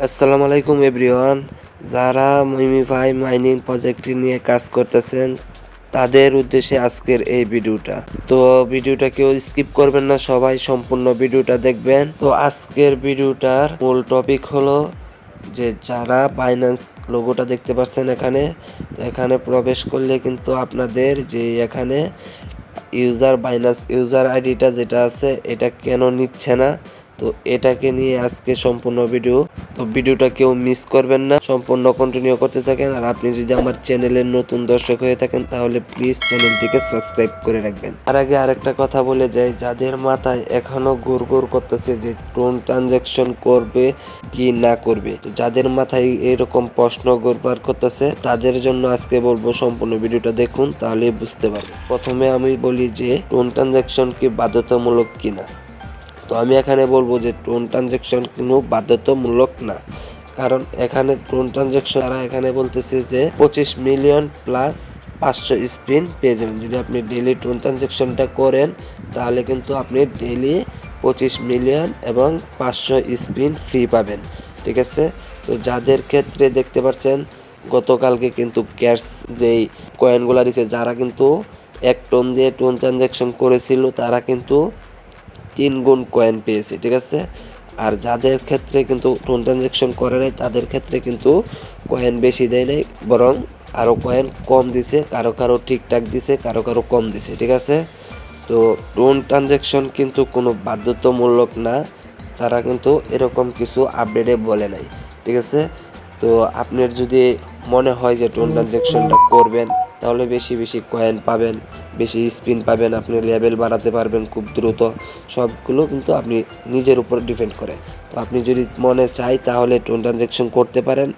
আসসালামু আলাইকুম এভরিওয়ান। যারা মিমিফাই মাইনিং প্রজেক্টটি নিয়ে কাজ করতেছেন তাদের উদ্দেশ্যে আজকের এই ভিডিওটা। তো ভিডিওটা কেউ স্কিপ করবেন না, সবাই সম্পূর্ণ ভিডিওটা দেখবেন। তো আজকের ভিডিওটার মূল টপিক হলো যে যারা বাইন্যান্স লোগোটা দেখতে পাচ্ছেন এখানে প্রবেশ করলে কিন্তু আপনাদের যে এখানে বাইন্যান্স ইউজার আইডিটা যেটা আছে এটা কেন নিচ্ছে না, তো এটাকে নিয়ে আজকে সম্পূর্ণ ভিডিও। তো ভিডিওটা কেউ মিস করবেন না, সম্পূর্ণ কন্টিনিউ করতে থাকেন। আর আপনি যদি আমার চ্যানেলের নতুন দর্শক হয়ে থাকেন তাহলে প্লিজ চ্যানেলটিকে সাবস্ক্রাইব করে রাখবেন। আর আগে আরেকটা কথা বলে যাই, যাদের মাথায় এখনো গুড় করতেছে যে টোন ট্রানজাকশন করবে কি না করবে, তো যাদের মাথায় এরকম প্রশ্ন ঘুরপাক করতেছে তাদের জন্য আজকে বলবো সম্পূর্ণ ভিডিওটা দেখুন, তাহলে বুঝতে পারবেন। প্রথমে আমি বলি যে টোন ট্রানজাকশন কি বাধ্যতামূলক কিনা। তো আমি এখানে বলবো যে টোন ট্রানজাকশন কোনো বাধ্যতামূলক না, কারণ এখানে টোন ট্রানজাকশন তারা এখানে বলতেছে যে 25 মিলিয়ন প্লাস 500 স্পিন পেয়ে যাবেন। যদি আপনি ডেইলি টোন ট্রানজাকশনটা করেন তাহলে কিন্তু আপনি ডেইলি 25 মিলিয়ন এবং 500 স্পিন ফ্রি পাবেন, ঠিক আছে। তো যাদের ক্ষেত্রে দেখতে পাচ্ছেন গতকালকে কিন্তু ক্যাশ যেই কয়েনগুলো দিচ্ছে, যারা কিন্তু 1 টোন দিয়ে টোন ট্রানজাকশন করেছিল তারা কিন্তু 3 গুণ কয়েন পেয়েছে, ঠিক আছে। আর যাদের ক্ষেত্রে কিন্তু টোন ট্রানজাকশন করে নাই তাদের ক্ষেত্রে কিন্তু কয়েন বেশি দেয় নাই, বরং আরও কয়েন কম দিছে, কারো ঠিকঠাক দিছে, কারো কম দিছে, ঠিক আছে। তো টোন ট্রানজাকশন কিন্তু কোনো বাধ্যতামূলক না, তারা কিন্তু এরকম কিছু আপডেটে বলে নাই, ঠিক আছে। তো আপনার যদি মনে হয় যে টোন ট্রানজাকশনটা করবেন তাহলে বেশি কয়েন পাবেন, বেশি স্পিন পাবেন, আপনি লেভেল বাড়াতে পারবেন খুব দ্রুত। সবগুলো কিন্তু আপনি নিজের উপর ডিপেন্ড করে। তো আপনি যদি মনে চাই তাহলে টোন ট্রানজাকশন করতে পারেন,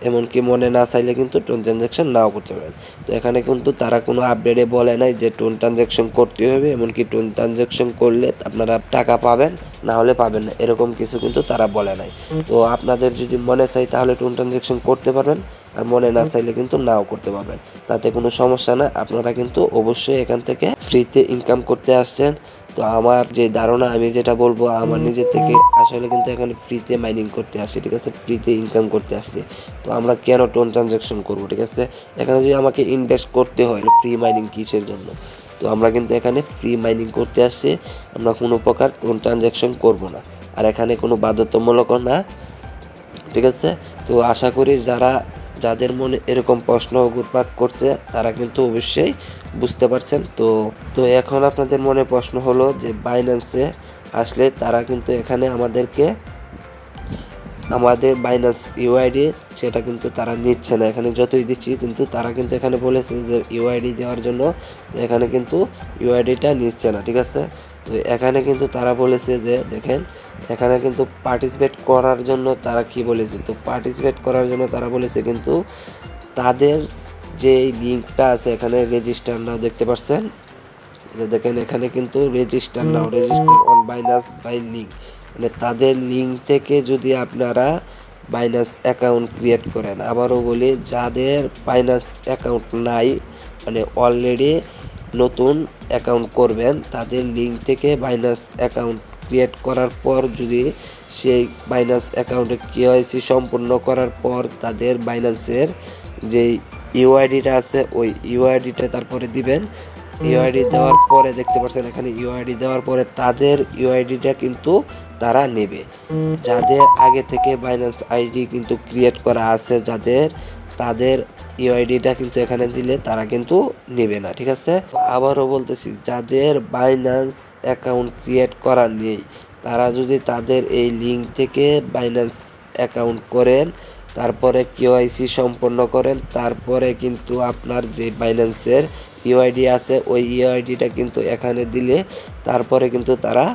এমনকি মনে না চাইলে কিন্তু টোন ট্রানজাকশন নাও করতে পারেন। তো এখানে কিন্তু তারা কোনো আপডেটে বলে নাই যে টোন ট্রানজাকশন করতে হবে, এমনকি টোন ট্রানজাকশন করলে আপনারা টাকা পাবেন, না হলে পাবেন না, এরকম কিছু কিন্তু তারা বলে নাই। তো আপনাদের যদি মনে চাই তাহলে টোন ট্রানজাকশন করতে পারবেন, আর মনে না চাইলে কিন্তু নাও করতে পারবেন, তাতে কোনো সমস্যা না। আপনারা কিন্তু অবশ্যই এখান থেকে ফ্রিতে ইনকাম করতে আসছেন। তো আমার যে ধারণা, আমি যেটা বলবো আমার নিজের থেকে, আসলে কিন্তু এখানে ফ্রিতে মাইনিং করতে আসছি, ঠিক আছে, ফ্রিতে ইনকাম করতে আসছি। তো আমরা কেন টোন ট্রানজাকশন করবো, ঠিক আছে। এখানে যদি আমাকে ইনভেস্ট করতে হয় ফ্রি মাইনিং কিসের জন্য, তো আমরা কিন্তু এখানে ফ্রি মাইনিং করতে আসছি, আমরা কোনো প্রকার টোন ট্রানজাকশন করবো না, আর এখানে কোনো বাধ্যতামূলকও না, ঠিক আছে। তো আশা করি যাদের মনে এরকম প্রশ্ন ঘুরপাক করছে তারা কিন্তু অবশ্যই বুঝতে পারছেন। তো এখন আপনাদের মনে প্রশ্ন হলো যে বাইন্যান্সে আসলে তারা কিন্তু এখানে আমাদের বাইন্যান্স ইউআইডি সেটা কিন্তু তারা নিচ্ছে না, এখানে যতই দিচ্ছি কিন্তু তারা কিন্তু এখানে বলেছে যে ইউআইডি দেওয়ার জন্য, তো এখানে কিন্তু ইউআইডিটা নিচ্ছে না, ঠিক আছে। তো এখানে কিন্তু তারা বলেছে যে দেখেন, এখানে কিন্তু পার্টিসিপেট করার জন্য তারা কি বলেছে, তো পার্টিসিপেট করার জন্য তারা বলেছে কিন্তু তাদের যে লিঙ্কটা আছে এখানে রেজিস্টার নাও দেখতে পাচ্ছেন, যে দেখেন এখানে কিন্তু register on Binance by link, মানে তাদের লিঙ্ক থেকে যদি আপনারা বাইন্যান্স অ্যাকাউন্ট ক্রিয়েট করেন। আবারও বলি, যাদের বাইন্যান্স অ্যাকাউন্ট নাই, মানে অলরেডি নতুন অ্যাকাউন্ট করবেন, তাদের লিঙ্ক থেকে বাইন্যান্স অ্যাকাউন্ট ক্রিয়েট করার পর যদি সেই বাইন্যান্স অ্যাকাউন্টে কেওয়াইসি সম্পূর্ণ করার পর তাদের বাইন্যান্সের যে ইউআইডিটা আছে ওই ইউআইডিটা তারপরে দিবেন। ইউআইডি দেওয়ার পরে দেখতে পাচ্ছেন এখানে ইউআইডি দেওয়ার পরে তাদের ইউআইডিটা কিন্তু তারা নেবে। যাদের আগে থেকে বাইন্যান্স আইডি কিন্তু ক্রিয়েট করা আছে, তাদের ইউআইডিটা কিন্তু এখানে দিলে তারা কিন্তু নেবে না, ঠিক আছে। আবারও বলতেছি, যাদের বাইন্যান্স অ্যাকাউন্ট ক্রিয়েট করা নেই তারা যদি তাদের এই লিঙ্ক থেকে বাইন্যান্স অ্যাকাউন্ট করেন, তারপরে কেওয়াইসি সম্পন্ন করেন, তারপরে কিন্তু আপনার যে বাইন্যান্সের ইউআইডি আছে ওই ইউআইডিটা কিন্তু এখানে দিলে তারপরে কিন্তু তারা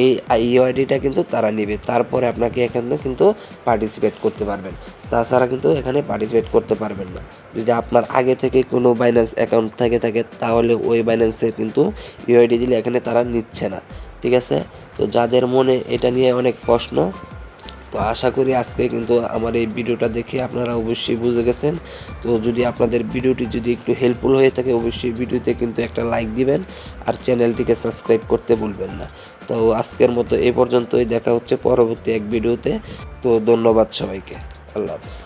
এই ইউআইডিটা কিন্তু তারা নেবে, তারপরে আপনাকে এখানে কিন্তু পার্টিসিপেট করতে পারবেন, তাছাড়া কিন্তু এখানে পার্টিসিপেট করতে পারবেন না। যদি আপনার আগে থেকে কোনো বাইন্যান্স অ্যাকাউন্ট থাকে তাহলে ওই বাইন্যান্সের কিন্তু ইউআইডি দিলে এখানে তারা নিচ্ছে না, ঠিক আছে। তো যাদের মনে এটা নিয়ে অনেক প্রশ্ন, তো আশা করি আজকে কিন্তু আমার এই ভিডিওটা দেখে আপনারা অবশ্যই বুঝে গেছেন। তো যদি আপনাদের ভিডিওটি যদি একটু হেল্পফুল হয়ে থাকে অবশ্যই ভিডিওতে কিন্তু একটা লাইক দিবেন আর চ্যানেলটিকে সাবস্ক্রাইব করতে ভুলবেন না। তো আজকের মতো এই পর্যন্তই, দেখা হচ্ছে পরবর্তী এক ভিডিওতে। তো ধন্যবাদ সবাইকে, আল্লাহ হাফেজ।